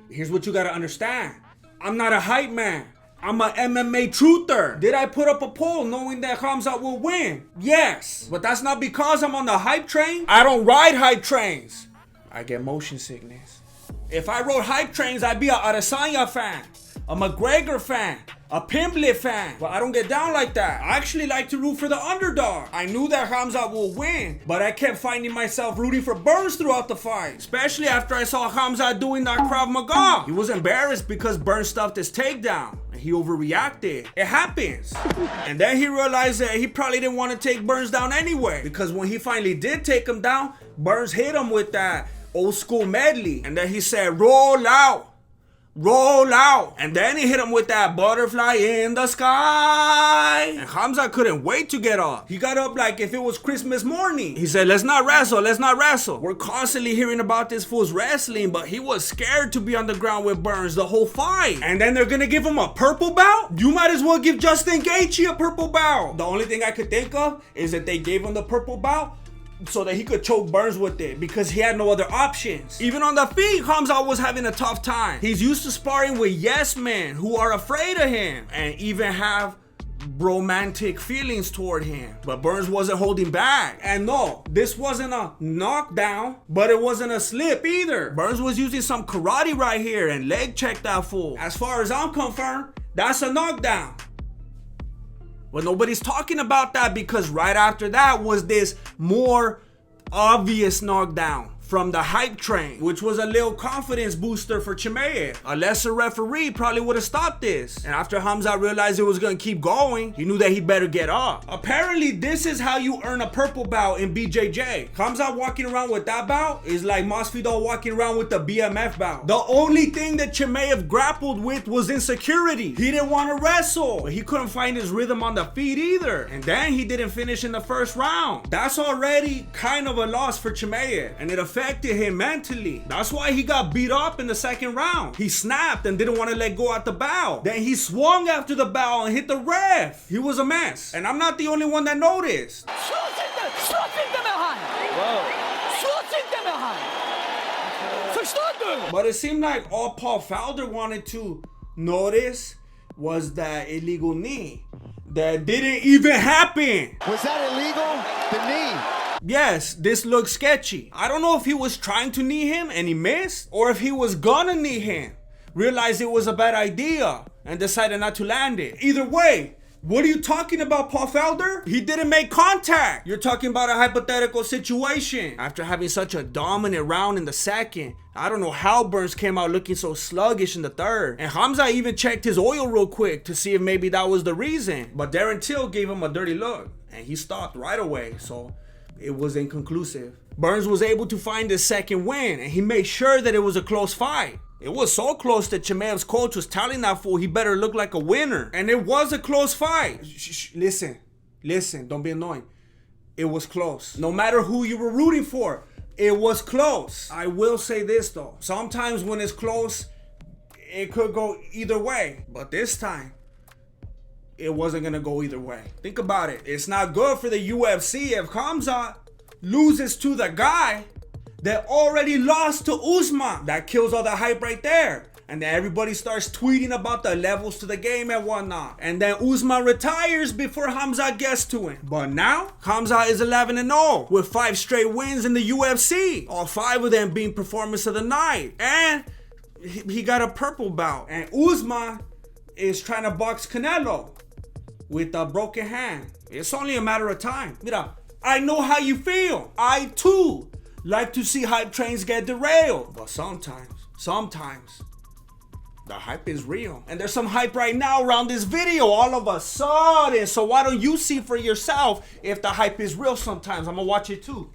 Here's what you gotta understand. I'm not a hype man. I'm a MMA truther. Did I put up a poll knowing that Khamzat will win? Yes. But that's not because I'm on the hype train. I don't ride hype trains. I get motion sickness. If I rode hype trains, I'd be a Adesanya fan, a McGregor fan, a Pimblett fan. But I don't get down like that. I actually like to root for the underdog. I knew that Khamzat will win, but I kept finding myself rooting for Burns throughout the fight. Especially after I saw Khamzat doing that Krav Maga. He was embarrassed because Burns stuffed his takedown. He overreacted. It happens. And then he realized that he probably didn't want to take Burns down anyway. Because when he finally did take him down, Burns hit him with that old school medley. And then he said, roll out. Roll out. And then he hit him with that butterfly in the sky. And Khamzat couldn't wait to get up. He got up like if it was Christmas morning. He said, let's not wrestle, let's not wrestle. We're constantly hearing about this fool's wrestling, but he was scared to be on the ground with Burns the whole fight. And then they're gonna give him a purple belt? You might as well give Justin Gaethje a purple belt. The only thing I could think of is that they gave him the purple belt so that he could choke Burns with it because he had no other options. Even on the feet, Khamzat was having a tough time. He's used to sparring with yes men who are afraid of him and even have romantic feelings toward him. But Burns wasn't holding back. And no, this wasn't a knockdown, but it wasn't a slip either. Burns was using some karate right here and leg checked that fool. As far as I'm concerned, that's a knockdown. But nobody's talking about that because right after that was this more obvious knockdown from the hype train, which was a little confidence booster for Chimaev. A lesser referee probably would have stopped this. And after Khamzat realized it was going to keep going, he knew that he better get up. Apparently, this is how you earn a purple belt in BJJ. Khamzat walking around with that belt is like Masvidal walking around with the BMF belt. The only thing that Chimaev grappled with was insecurity. He didn't want to wrestle, but he couldn't find his rhythm on the feet either. And then he didn't finish in the first round. That's already kind of a loss for Chimaev, and it affected him mentally. That's why he got beat up in the second round. He snapped and didn't want to let go at the bow. Then he swung after the bow and hit the ref. He was a mess. And I'm not the only one that noticed. But it seemed like all Paul Felder wanted to notice was that illegal knee that didn't even happen. Was that illegal? The knee? Yes, this looks sketchy. I don't know if he was trying to knee him and he missed, or if he was gonna knee him, realized it was a bad idea, and decided not to land it. Either way, what are you talking about, Paul Felder? He didn't make contact. You're talking about a hypothetical situation. After having such a dominant round in the second, I don't know how Burns came out looking so sluggish in the third. And Khamzat even checked his oil real quick to see if maybe that was the reason. But Darren Till gave him a dirty look, and he stopped right away, so it was inconclusive. Burns was able to find his second win, and he made sure that it was a close fight. It was so close that Chimaev's coach was telling that fool he better look like a winner. And it was a close fight. Listen, don't be annoying. It was close. No matter who you were rooting for, it was close. I will say this though. Sometimes when it's close, it could go either way. But this time, it wasn't gonna go either way. Think about it. It's not good for the UFC if Khamzat loses to the guy that already lost to Usman. That kills all the hype right there. And then everybody starts tweeting about the levels to the game and whatnot. And then Usman retires before Khamzat gets to him. But now, Khamzat is 11-0 with 5 straight wins in the UFC. All 5 of them being performance of the night. And he got a purple belt. And Usman is trying to box Canelo with a broken hand. It's only a matter of time. Mira, I know how you feel. I too like to see hype trains get derailed. But sometimes, the hype is real. And there's some hype right now around this video all of a sudden. So why don't you see for yourself if the hype is real sometimes? I'm gonna watch it too.